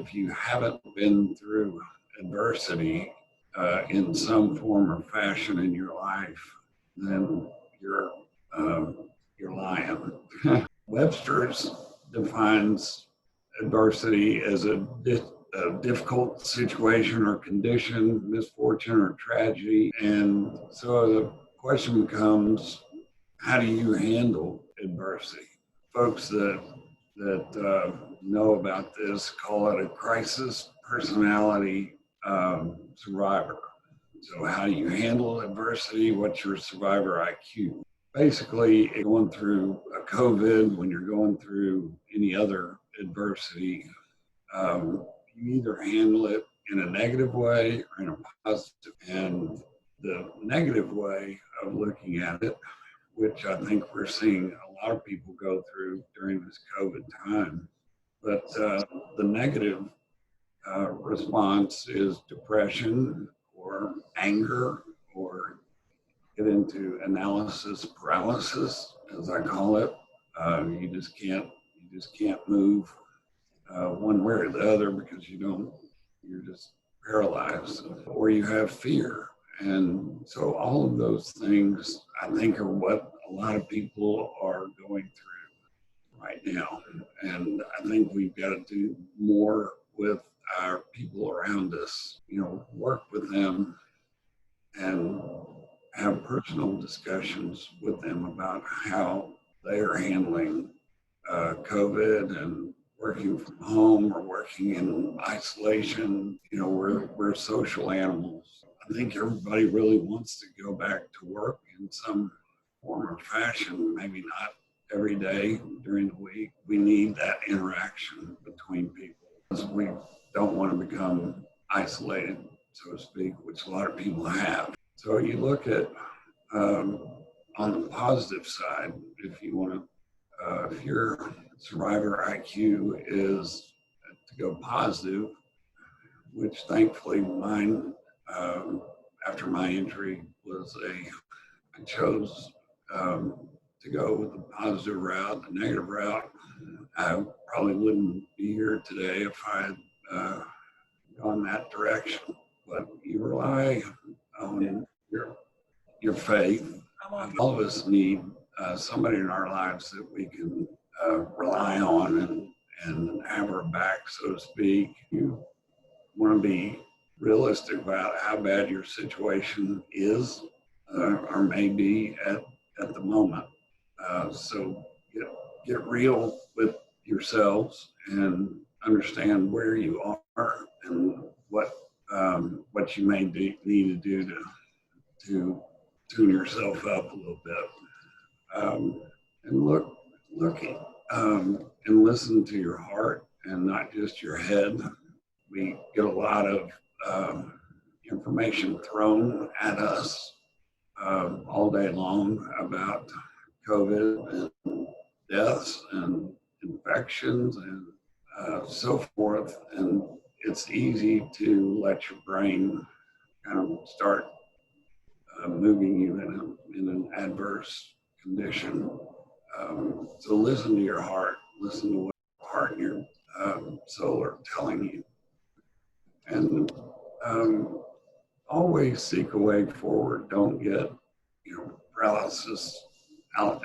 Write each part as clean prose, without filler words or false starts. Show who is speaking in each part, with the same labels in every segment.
Speaker 1: If you haven't been through adversity in some form or fashion in your life, then you're lying. Webster's defines adversity as a difficult situation or condition, misfortune or tragedy. And so the question becomes, how do you handle adversity? Folks that know about this call it a crisis personality survivor. So how do you handle adversity? What's your survivor IQ? Basically, going through a COVID, when you're going through any other adversity, you either handle it in a negative way or in a positive. And the negative way of looking at it, which I think we're seeing a lot of people go through during this COVID time, but the negative response is depression or anger, or get into analysis paralysis, as I call it. You just can't move one way or the other because you're just paralyzed, or you have fear. And so all of those things, I think, are what a lot of people are going through right now. And I think we've got to do more with our people around us, work with them and have personal discussions with them about how they are handling COVID and working from home or working in isolation. We're social animals. I think everybody really wants to go back to work in some form or fashion, maybe not every day during the week. We need that interaction between people because we don't want to become isolated, so to speak, which a lot of people have. So you look at, on the positive side, if you want to, if your survivor IQ is to go positive, which thankfully mine, after my injury, I chose to go with the positive route. The negative route, I probably wouldn't be here today if I had gone that direction. But you rely on your faith. All of us need somebody in our lives that we can rely on and have our back, so to speak. You want to be realistic about how bad your situation is or may be at the moment. So get real with yourselves and understand where you are and what you may need to do to tune yourself up a little bit. And look and listen to your heart and not just your head. We get a lot of information thrown at us all day long about COVID and deaths and infections and so forth. And it's easy to let your brain kind of start moving you in an adverse condition. So listen to your heart. Listen to what your heart and your soul are telling you. And always seek a way forward. Don't get,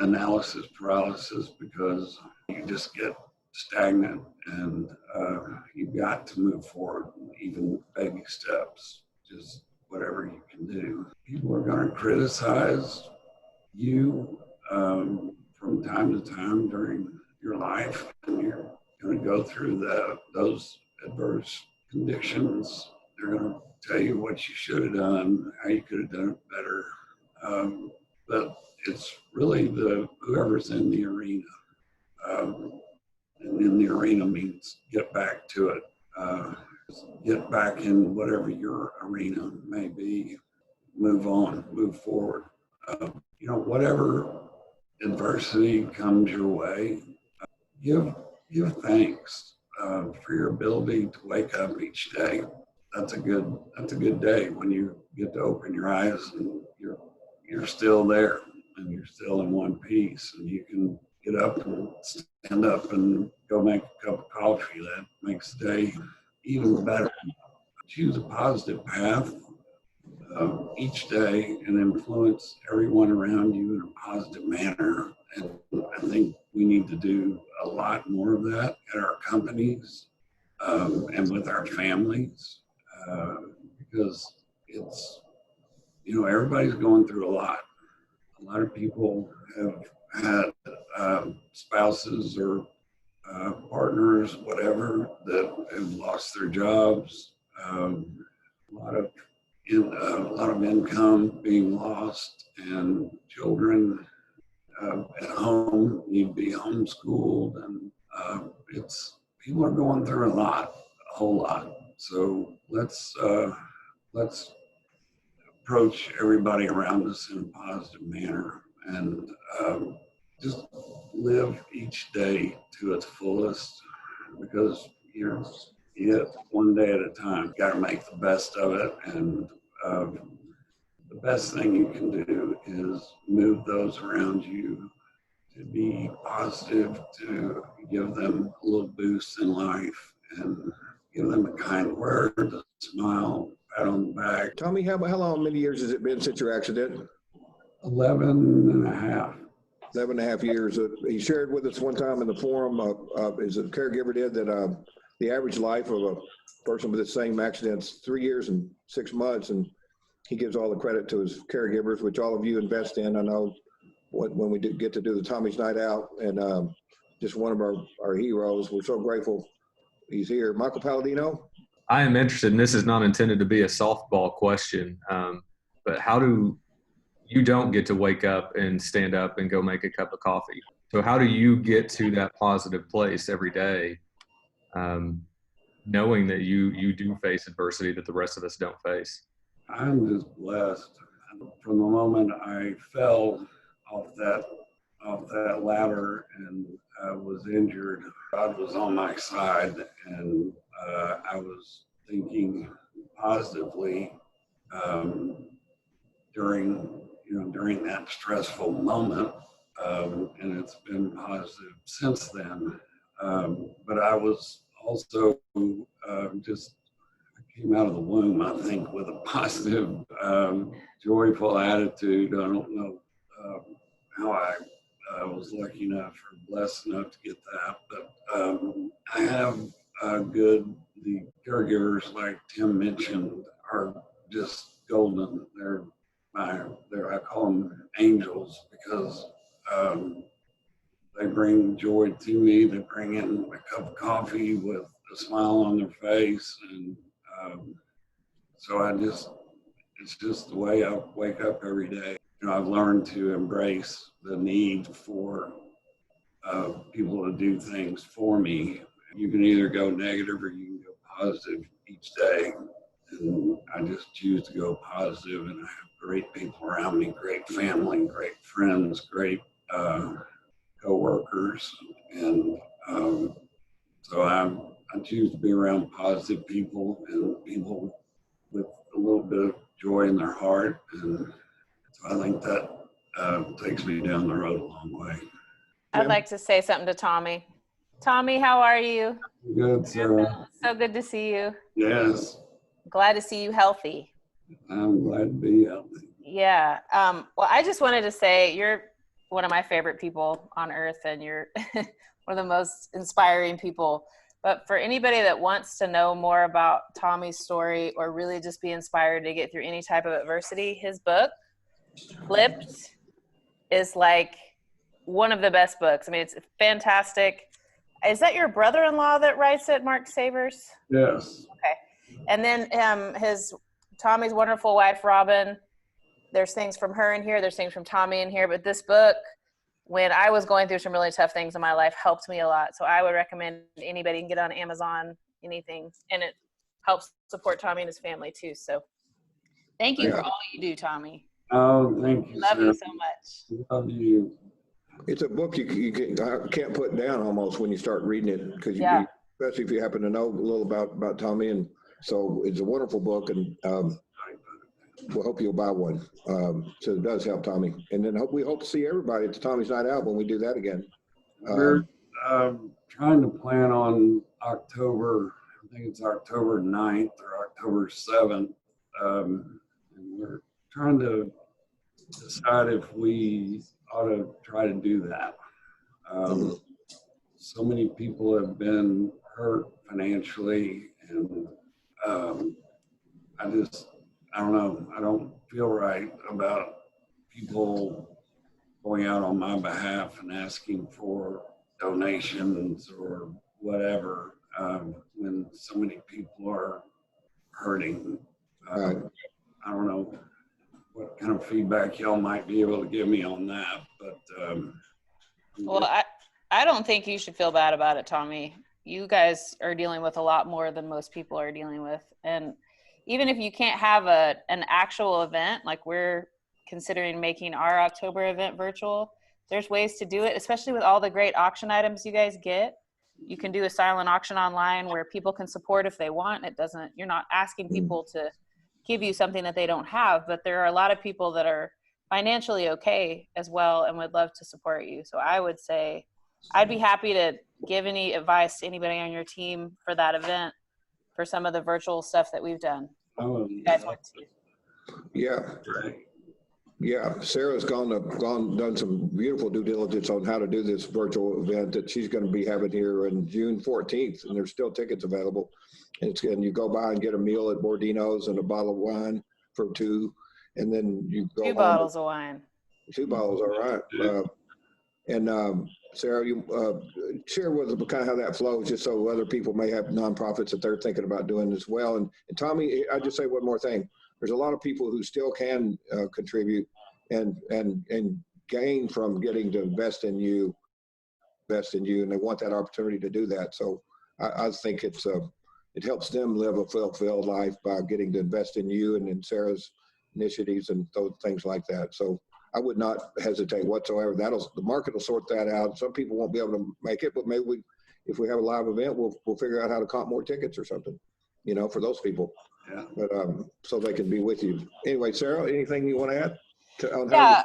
Speaker 1: analysis paralysis, because you just get stagnant, and you've got to move forward, even baby steps, just whatever you can do. People are going to criticize you from time to time during your life, and you're going to go through those adverse conditions. They're going to tell you what you should have done, how you could have done it better. But it's really whoever's in the arena. And in the arena means get back to it. Get back in whatever your arena may be. Move on, move forward. Whatever adversity comes your way, give thanks for your ability to wake up each day. That's a good day when you get to open your eyes and you're still there and you're still in one piece, and you can get up and stand up and go make a cup of coffee. That makes the day even better. Choose a positive path each day and influence everyone around you in a positive manner. And I think we need to do a lot more of that at our companies and with our families because it's, everybody's going through a lot. A lot of people have had spouses or partners, whatever, that have lost their jobs. A lot of income being lost, and children at home need to be homeschooled, and people are going through a whole lot. So let's approach everybody around us in a positive manner and just live each day to its fullest because you get one day at a time. You got to make the best of it, and the best thing you can do is move those around you to be positive, to give them a little boost in life, and give them a kind word, a smile, pat on the back.
Speaker 2: Tommy, how many years has it been since your accident?
Speaker 1: 11 and a half.
Speaker 2: 11 and a half years. He shared with us one time in the forum, as a caregiver did, that the average life of a person with the same accident is 3 years and 6 months, and he gives all the credit to his caregivers, which all of you invest in. I know when we get to do the Tommy's Night Out, and just one of our heroes. We're so grateful he's here. Michael Palladino?
Speaker 3: I am interested, and this is not intended to be a softball question, but you don't get to wake up and stand up and go make a cup of coffee. So how do you get to that positive place every day, knowing that you do face adversity that the rest of us don't face?
Speaker 1: I'm just blessed. From the moment I fell off that ladder and was injured, God was on my side, and I was thinking positively during that stressful moment, and it's been positive since then. But I was also I came out of the womb, I think, with a positive, joyful attitude. I don't know how I was lucky enough or blessed enough to get that, but I have the caregivers, like Tim mentioned, are just golden. I call them angels because they bring joy to me. They bring in a cup of coffee with a smile on their face, and so it's just the way I wake up every day. I've learned to embrace the need for people to do things for me. You can either go negative or you can go positive each day. And I just choose to go positive, and I have great people around me, great family, great friends, great co-workers. And so I choose to be around positive people and people with a little bit of joy in their heart. And so I think that takes me down the road a long way.
Speaker 4: I'd like to say something to Tommy. Tommy, how are you?
Speaker 1: Good, Sarah.
Speaker 4: So good to see you.
Speaker 1: Yes.
Speaker 4: Glad to see you healthy.
Speaker 1: I'm glad to be healthy.
Speaker 4: Yeah. Well, I just wanted to say you're one of my favorite people on earth, and you're one of the most inspiring people. But for anybody that wants to know more about Tommy's story or really just be inspired to get through any type of adversity, his book, Flipped, is like one of the best books. I mean, it's fantastic. Is that your brother-in-law that writes it, Mark Savers?
Speaker 1: Yes.
Speaker 4: Okay. And then Tommy's wonderful wife, Robin, there's things from her in here, there's things from Tommy in here, but this book, when I was going through some really tough things in my life, helped me a lot. So I would recommend anybody can get on Amazon, anything, and it helps support Tommy and his family too. So thank you for all you do, Tommy.
Speaker 1: Oh, thank you.
Speaker 4: Love
Speaker 1: Sarah.
Speaker 4: you so much.
Speaker 1: Love you.
Speaker 2: It's a book you can't put down almost when you start reading it, because especially if you happen to know a little about Tommy. And so it's a wonderful book, and we hope you'll buy one. So it does help Tommy. And then we hope to see everybody at the Tommy's Night Out when we do that again.
Speaker 1: We're trying to plan on October. I think it's October 9th or October 7th. And we're trying to decide if we ought to try to do that. So many people have been hurt financially, and I don't know. I don't feel right about people going out on my behalf and asking for donations or whatever when so many people are hurting.
Speaker 2: Right.
Speaker 1: I don't know what kind of feedback y'all might be able to give me on that, but
Speaker 4: Well, I don't think you should feel bad about it, Tommy. You guys are dealing with a lot more than most people are dealing with. And even if you can't have an actual event, like we're considering making our October event virtual, there's ways to do it, especially with all the great auction items you guys get. You can do a silent auction online where people can support if they want. You're not asking people to give you something that they don't have, but there are a lot of people that are financially okay as well and would love to support you. So I would say I'd be happy to give any advice to anybody on your team for that event, for some of the virtual stuff that we've done. You guys want to?
Speaker 2: Yeah. Yeah, Sarah's done some beautiful due diligence on how to do this virtual event that she's going to be having here on June 14th, and there's still tickets available. And you go by and get a meal at Bordino's and a bottle of wine for two, and then you go
Speaker 4: 2 bottles of wine.
Speaker 2: 2 bottles, all right. Sarah, you share with us kind of how that flows, just so other people may have nonprofits that they're thinking about doing as well. And Tommy, I'll just say one more thing. There's a lot of people who still can contribute and gain from getting to invest in you, and they want that opportunity to do that. So I think it helps them live a fulfilled life by getting to invest in you and in Sarah's initiatives and those things like that. So I would not hesitate whatsoever. The market will sort that out. Some people won't be able to make it, but maybe if we have a live event, we'll figure out how to comp more tickets or something, for those people.
Speaker 1: Yeah.
Speaker 2: But so they can be with you. Anyway, Sarah, anything you want to add?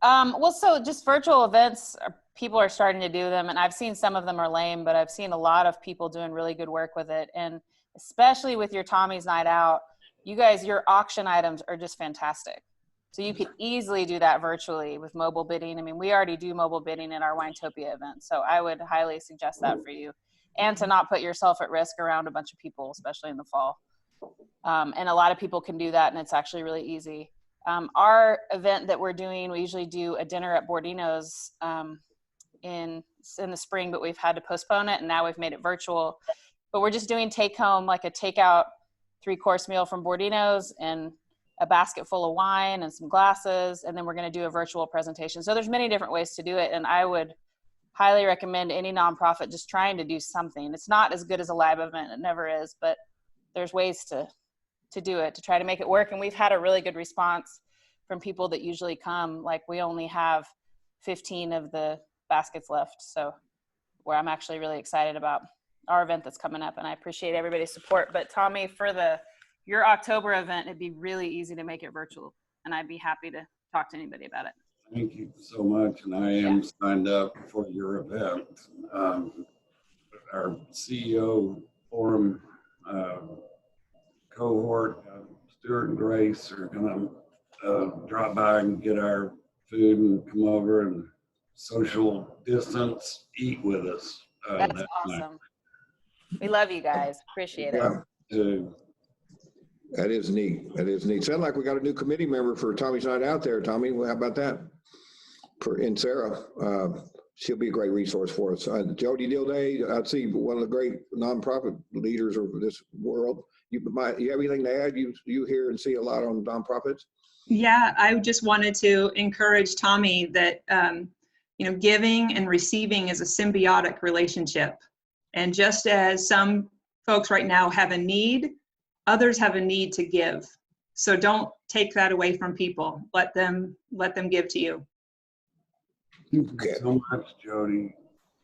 Speaker 4: Well, so just virtual events, people are starting to do them, and I've seen some of them are lame, but I've seen a lot of people doing really good work with it. And especially with your Tommy's Night Out, you guys, your auction items are just fantastic. So you could easily do that virtually with mobile bidding. I mean, we already do mobile bidding in our Winetopia event, so I would highly suggest that for you, and to not put yourself at risk around a bunch of people, especially in the fall. And a lot of people can do that, and it's actually really easy. Our event that we're doing, we usually do a dinner at Bordino's in the spring, but we've had to postpone it, and now we've made it virtual. But we're just doing take home, like a takeout 3-course meal from Bordino's and a basket full of wine and some glasses, and then we're going to do a virtual presentation. So there's many different ways to do it, and I would highly recommend any nonprofit just trying to do something. It's not as good as a live event, it never is, but there's ways to do it, to try to make it work. And we've had a really good response from people that usually come. Like, we only have 15 of the baskets left, so where I'm actually really excited about our event that's coming up, and I appreciate everybody's support. But Tommy, for your October event, it'd be really easy to make it virtual, and I'd be happy to talk to anybody about it.
Speaker 1: Thank you so much, and I am signed up for your event. Our CEO forum cohort, Stuart and Grace, are going to drop by and get our food and come over and social distance eat with us.
Speaker 4: That's awesome. Night. We love you guys. Appreciate it.
Speaker 2: That is neat. That is neat. Sound like we got a new committee member for Tommy's Night Out there, Tommy. Well, how about that? And Sarah, she'll be a great resource for us. Jody Dilday, I'd see one of the great nonprofit leaders of this world. You have anything to add? You hear and see a lot on nonprofits?
Speaker 5: Yeah, I just wanted to encourage Tommy that giving and receiving is a symbiotic relationship. And just as some folks right now have a need, others have a need to give. So don't take that away from people. Let them give to you.
Speaker 1: Thank you so much, Jody.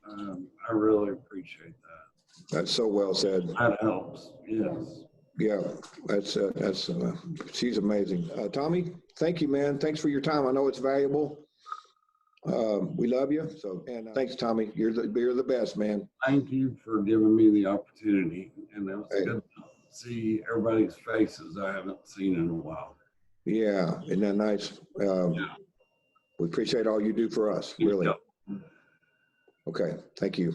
Speaker 1: I really appreciate that.
Speaker 2: That's so well said.
Speaker 1: That helps. Yes.
Speaker 2: Yeah, that's she's amazing. Tommy, thank you, man. Thanks for your time. I know it's valuable. We love you. So, and thanks, Tommy. You're the best, man.
Speaker 1: Thank you for giving me the opportunity. And it was
Speaker 2: Hey.
Speaker 1: good to see everybody's faces I haven't seen in a while.
Speaker 2: Yeah, isn't that nice? We appreciate all you do for us, really.
Speaker 1: Yep.
Speaker 2: Okay, thank you.